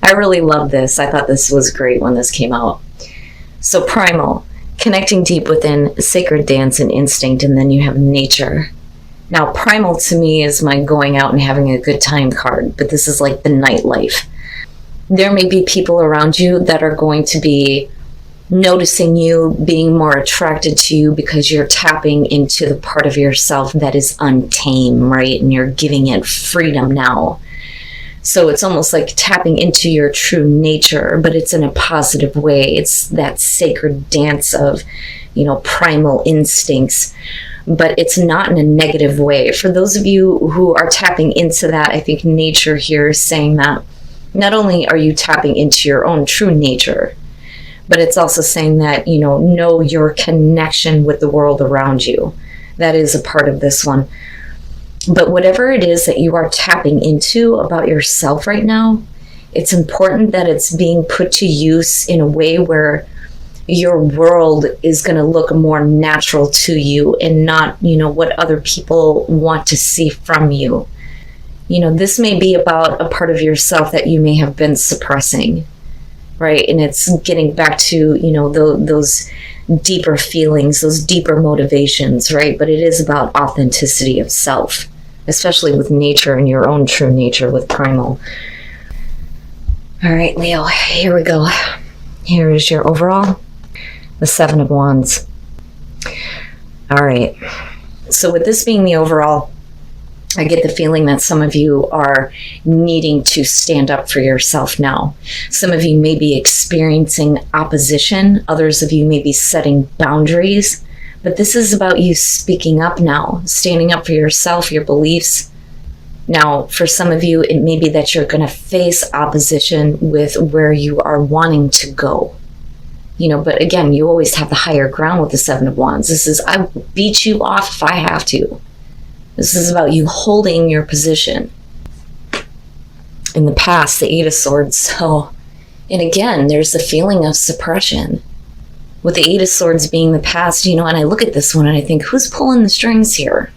I really love this. I thought this was great when this came out. So primal, connecting deep within, sacred dance and instinct, and then you have nature. Now, primal to me is my going out and having a good time card, but this is like the nightlife. There may be people around you that are going to be noticing you, being more attracted to you because you're tapping into the part of yourself that is untamed, right? And you're giving it freedom now. So it's almost like tapping into your true nature, but it's in a positive way. It's that sacred dance of, primal instincts, but it's not in a negative way. For those of you who are tapping into that, I think nature here is saying that not only are you tapping into your own true nature, but it's also saying that, know your connection with the world around you. That is a part of this one. But whatever it is that you are tapping into about yourself right now, it's important that it's being put to use in a way where your world is going to look more natural to you and not, what other people want to see from you. This may be about a part of yourself that you may have been suppressing, right? And it's getting back to, those deeper feelings, those deeper motivations, right? But it is about authenticity of self, especially with nature and your own true nature with primal. All right, Leo, here we go. Here is your overall, the Seven of Wands. All right. So with this being the overall, I get the feeling that some of you are needing to stand up for yourself now. Some of you may be experiencing opposition. Others of you may be setting boundaries. But this is about you speaking up now, standing up for yourself, your beliefs. Now, for some of you, it may be that you're going to face opposition with where you are wanting to go. But again, you always have the higher ground with the Seven of Wands. This is, I will beat you off if I have to. This is about you holding your position. In the past, the Eight of Swords. So, and again, there's the feeling of suppression. With the Eight of Swords being the past, and I look at this one and I think, who's pulling the strings here?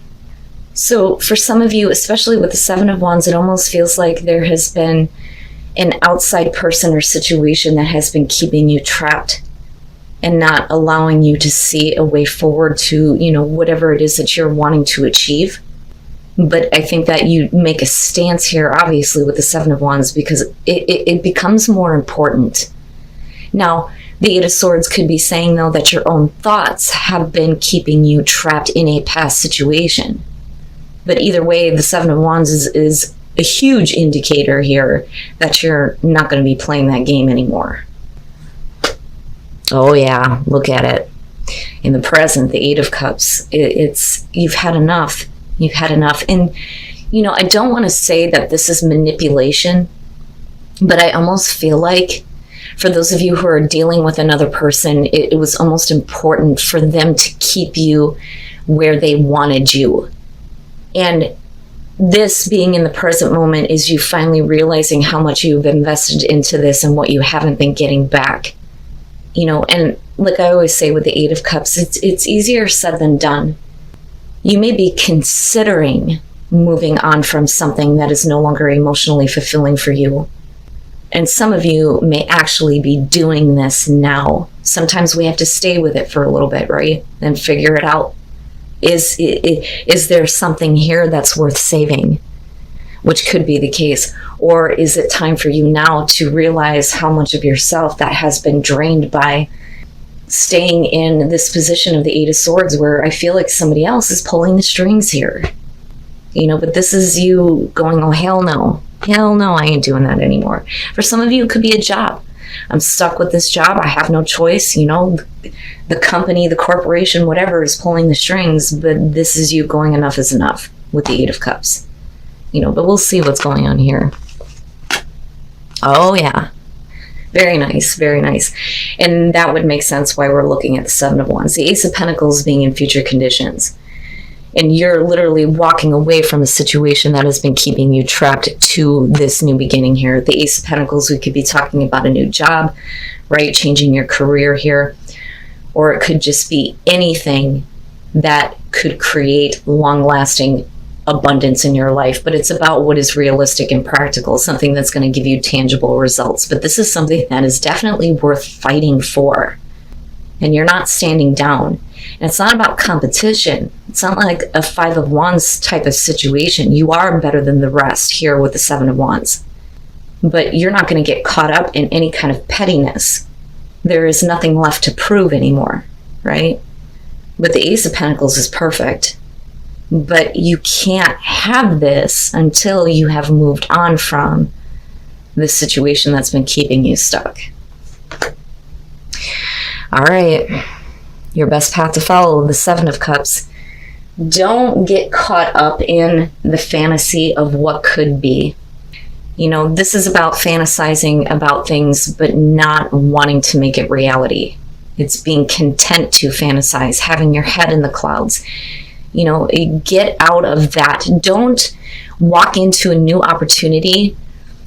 So for some of you, especially with the Seven of Wands, it almost feels like there has been an outside person or situation that has been keeping you trapped and not allowing you to see a way forward to, whatever it is that you're wanting to achieve. But I think that you make a stance here, obviously, with the Seven of Wands, because it becomes more important. Now, the Eight of Swords could be saying, though, that your own thoughts have been keeping you trapped in a past situation. But either way, the Seven of Wands is a huge indicator here that you're not going to be playing that game anymore. Oh, yeah, look at it. In the present, the Eight of Cups, it's you've had enough. You've had enough. And, I don't want to say that this is manipulation, but I almost feel like for those of you who are dealing with another person, it was almost important for them to keep you where they wanted you. And this being in the present moment is you finally realizing how much you've invested into this and what you haven't been getting back. And like I always say with the Eight of Cups, it's easier said than done. You may be considering moving on from something that is no longer emotionally fulfilling for you. And some of you may actually be doing this now. Sometimes we have to stay with it for a little bit, right? And figure it out. Is there something here that's worth saving? Which could be the case. Or is it time for you now to realize how much of yourself that has been drained by staying in this position of the Eight of Swords, where I feel like somebody else is pulling the strings here? But this is you going, oh, hell no. Hell no, I ain't doing that anymore. For some of you, it could be a job. I'm stuck with this job. I have no choice. The company, the corporation, whatever is pulling the strings, but this is you going, enough is enough with the Eight of Cups. But we'll see what's going on here. Oh, yeah. Very nice, very nice. And that would make sense why we're looking at the Seven of Wands. The Ace of Pentacles being in future conditions. And you're literally walking away from a situation that has been keeping you trapped to this new beginning here. The Ace of Pentacles, we could be talking about a new job, right? Changing your career here. Or it could just be anything that could create long-lasting abundance in your life, but it's about what is realistic and practical, something that's going to give you tangible results. But this is something that is definitely worth fighting for. And you're not standing down. And it's not about competition. It's not like a Five of Wands type of situation. You are better than the rest here with the Seven of Wands. But you're not going to get caught up in any kind of pettiness. There is nothing left to prove anymore, right? But the Ace of Pentacles is perfect. But you can't have this until you have moved on from this situation that's been keeping you stuck. All right, your best path to follow, the Seven of Cups. Don't get caught up in the fantasy of what could be. You know, this is about fantasizing about things, but not wanting to make it reality. It's being content to fantasize, having your head in the clouds. You know, get out of that. Don't walk into a new opportunity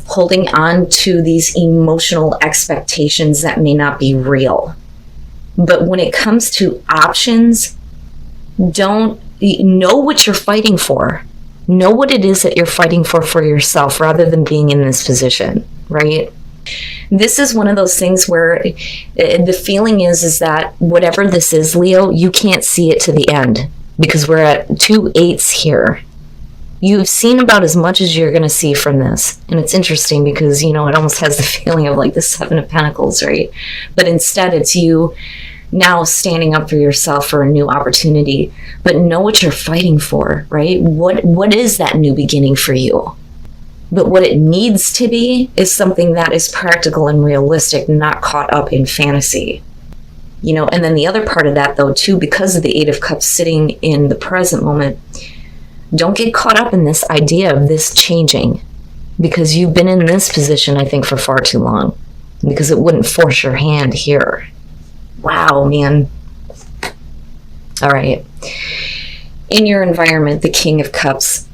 holding on to these emotional expectations that may not be real. But when it comes to options, don't know what you're fighting for. Know what it is that you're fighting for yourself rather than being in this position, right? This is one of those things where the feeling is that whatever this is, Leo, you can't see it to the end because we're at 2 8s here. You've seen about as much as you're going to see from this. And it's interesting because, you know, it almost has the feeling of like the Seven of Pentacles, right? But instead it's you now standing up for yourself for a new opportunity. But know what you're fighting for, right? What is that new beginning for you? But what it needs to be is something that is practical and realistic, not caught up in fantasy. You know, and then the other part of that though too, because of the Eight of Cups sitting in the present moment, don't get caught up in this idea of this changing, because you've been in this position, I think, for far too long, because it wouldn't force your hand here. Wow, man. All right. In your environment, the King of Cups,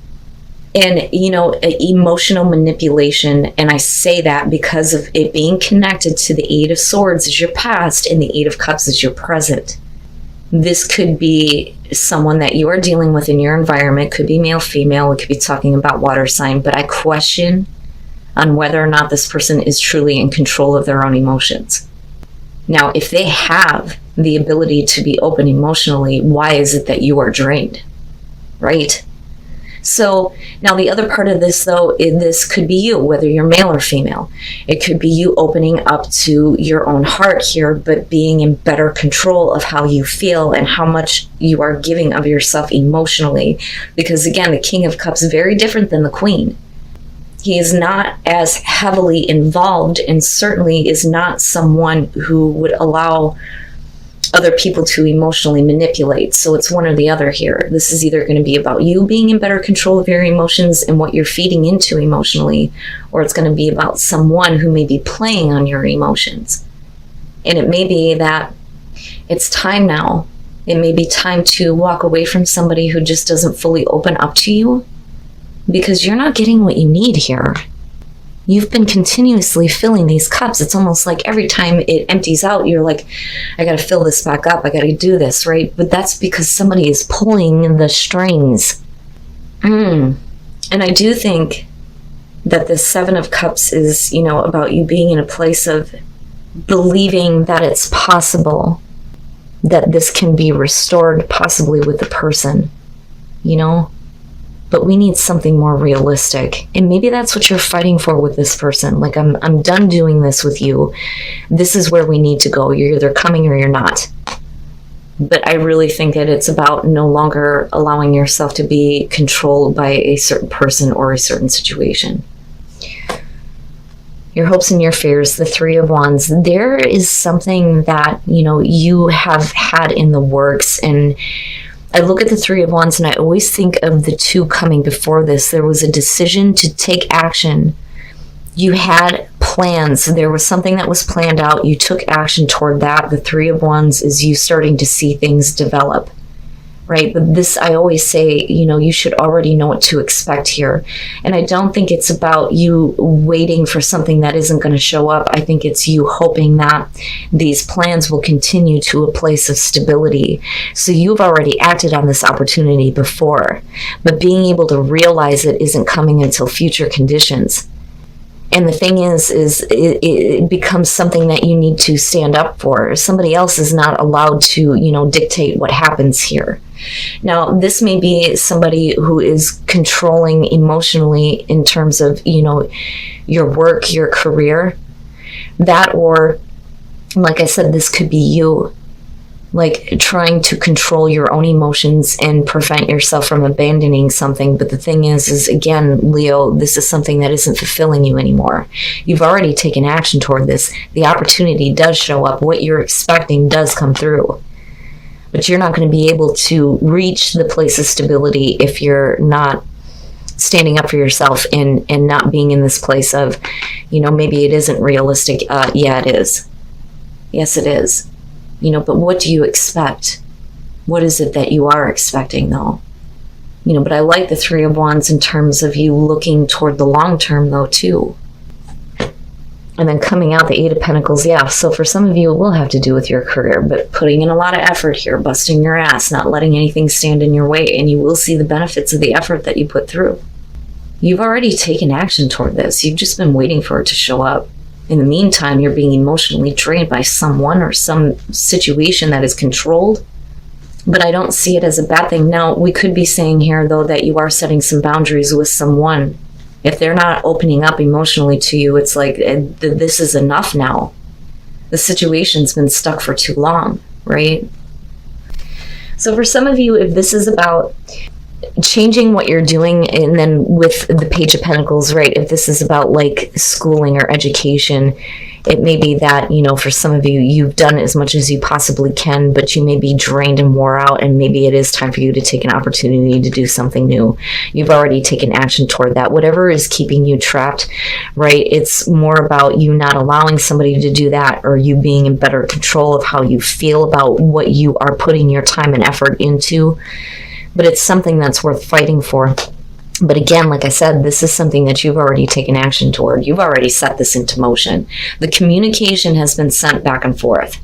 and, you know, emotional manipulation, and I say that because of it being connected to the Eight of Swords is your past and the Eight of Cups is your present. This could be someone that you are dealing with in your environment. Could be male, female. It could be talking about water sign. But I question on whether or not this person is truly in control of their own emotions. Now, if they have the ability to be open emotionally, why is it that you are drained? Right? So now the other part of this, though, this could be you, whether you're male or female. It could be you opening up to your own heart here, but being in better control of how you feel and how much you are giving of yourself emotionally. Because again, the King of Cups is very different than the Queen. He is not as heavily involved and certainly is not someone who would allow other people to emotionally manipulate. So it's one or the other here. This is either going to be about you being in better control of your emotions and what you're feeding into emotionally, or it's going to be about someone who may be playing on your emotions. And it may be that it's time now. It may be time to walk away from somebody who just doesn't fully open up to you, because you're not getting what you need here. You've been continuously filling these cups. It's almost like every time it empties out, you're like, I got to fill this back up. I got to do this, right? But that's because somebody is pulling the strings. And I do think that the Seven of Cups is, you know, about you being in a place of believing that it's possible that this can be restored, possibly with the person, you know? But we need something more realistic. And maybe that's what you're fighting for with this person. Like, I'm done doing this with you. This is where we need to go. You're either coming or you're not. But I really think that it's about no longer allowing yourself to be controlled by a certain person or a certain situation. Your hopes and your fears, the Three of Wands. There is something that, you know, you have had in the works, and I look at the Three of Wands and I always think of the two coming before this. There was a decision to take action. You had plans. There was something that was planned out. You took action toward that. The Three of Wands is you starting to see things develop, right? But this, I always say, you should already know what to expect here. And I don't think it's about you waiting for something that isn't going to show up. I think it's you hoping that these plans will continue to a place of stability. So you've already acted on this opportunity before, but being able to realize it isn't coming until future conditions. And the thing is it becomes something that you need to stand up for. Somebody else is not allowed to, dictate what happens here. Now, this may be somebody who is controlling emotionally in terms of, your work, your career. That, or, like I said, this could be you, like trying to control your own emotions and prevent yourself from abandoning something. But the thing is again, Leo, this is something that isn't fulfilling you anymore. You've already taken action toward this. The opportunity does show up. What you're expecting does come through. But you're not going to be able to reach the place of stability if you're not standing up for yourself and not being in this place of, maybe it isn't realistic. Yeah, it is. Yes, it is. But what do you expect? What is it that you are expecting, though? But I like the Three of Wands in terms of you looking toward the long term, though, too. And then coming out, the Eight of Pentacles, yeah. So for some of you, it will have to do with your career, but putting in a lot of effort here, busting your ass, not letting anything stand in your way, and you will see the benefits of the effort that you put through. You've already taken action toward this. You've just been waiting for it to show up. In the meantime, you're being emotionally drained by someone or some situation that is controlled. But I don't see it as a bad thing. Now, we could be saying here, though, that you are setting some boundaries with someone. If they're not opening up emotionally to you, it's like, this is enough now. The situation's been stuck for too long, right? So for some of you, if this is about changing what you're doing, and then with the Page of Pentacles, right, if this is about like schooling or education, it may be that, for some of you, you've done as much as you possibly can, but you may be drained and wore out, and maybe it is time for you to take an opportunity to do something new. You've already taken action toward that. Whatever is keeping you trapped, right, it's more about you not allowing somebody to do that, or you being in better control of how you feel about what you are putting your time and effort into. But it's something that's worth fighting for. But again, like I said, this is something that you've already taken action toward. You've already set this into motion. The communication has been sent back and forth.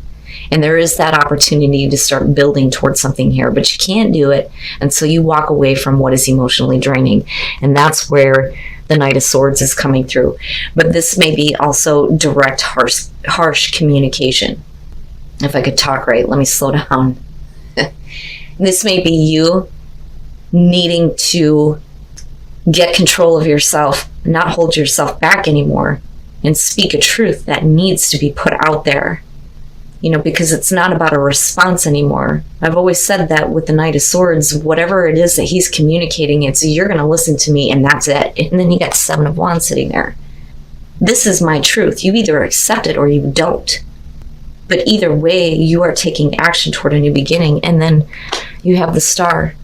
And there is that opportunity to start building towards something here. But you can't do it until you walk away from what is emotionally draining. And that's where the Knight of Swords is coming through. But this may be also direct, harsh communication. If I could talk right, let me slow down. This may be you needing to get control of yourself, not hold yourself back anymore, and speak a truth that needs to be put out there. Because it's not about a response anymore. I've always said that with the Knight of Swords, whatever it is that he's communicating, it's you're going to listen to me and that's it. And then you got Seven of Wands sitting there. This is my truth. You either accept it or you don't. But either way, you are taking action toward a new beginning. And then you have the Star,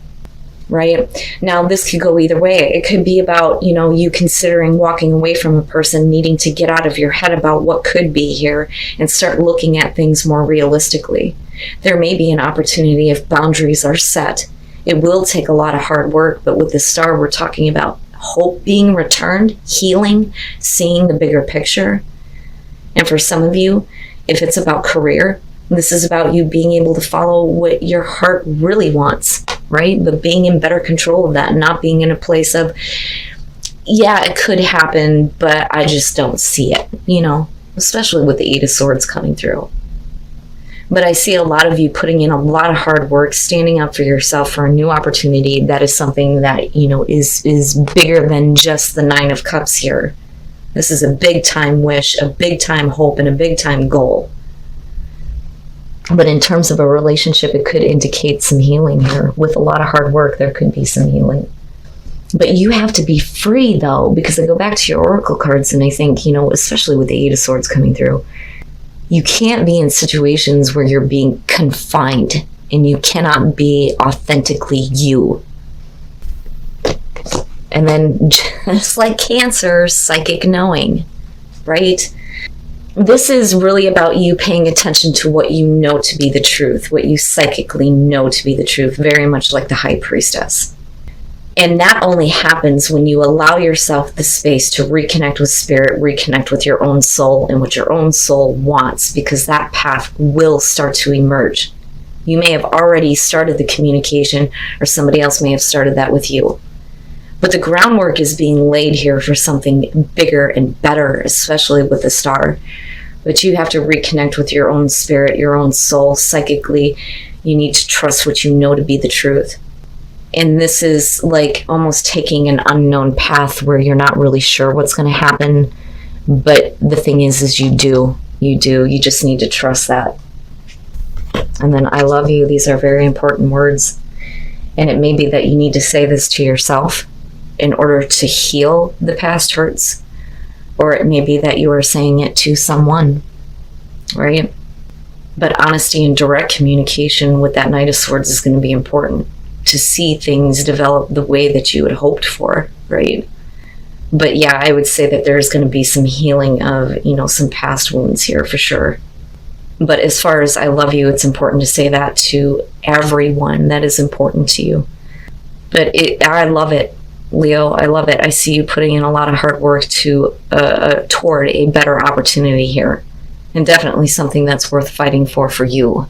right? Now, this could go either way. It could be about, you considering walking away from a person, needing to get out of your head about what could be here and start looking at things more realistically. There may be an opportunity if boundaries are set. It will take a lot of hard work, but with the Star, we're talking about hope being returned, healing, seeing the bigger picture. And for some of you, if it's about career, this is about you being able to follow what your heart really wants, right? But being in better control of that, not being in a place of, yeah, it could happen, but I just don't see it, especially with the Eight of Swords coming through. But I see a lot of you putting in a lot of hard work, standing up for yourself for a new opportunity. That is something that, is bigger than just the Nine of Cups here. This is a big time wish, a big time hope, and a big time goal. But in terms of a relationship, it could indicate some healing here. With a lot of hard work, there could be some healing. But you have to be free, though, because I go back to your oracle cards and I think, especially with the Eight of Swords coming through, you can't be in situations where you're being confined and you cannot be authentically you. And then just like Cancer, psychic knowing, right? This is really about you paying attention to what you know to be the truth, what you psychically know to be the truth, very much like the High Priestess. And that only happens when you allow yourself the space to reconnect with spirit, reconnect with your own soul and what your own soul wants, because that path will start to emerge. You may have already started the communication, or somebody else may have started that with you. But the groundwork is being laid here for something bigger and better, especially with the star. But you have to reconnect with your own spirit, your own soul. Psychically, you need to trust what you know to be the truth. And this is like almost taking an unknown path where you're not really sure what's going to happen. But the thing is you do. You just need to trust that. And then I love you. These are very important words. And it may be that you need to say this to yourself in order to heal the past hurts. Or it may be that you are saying it to someone, right? But honesty and direct communication with that Knight of Swords is going to be important, to see things develop the way that you had hoped for, right? But yeah, I would say that there's going to be some healing of, some past wounds here for sure. But as far as I love you, it's important to say that to everyone that is important to you. But I love it, Leo. I love it. I see you putting in a lot of hard work toward a better opportunity here. And definitely something that's worth fighting for you.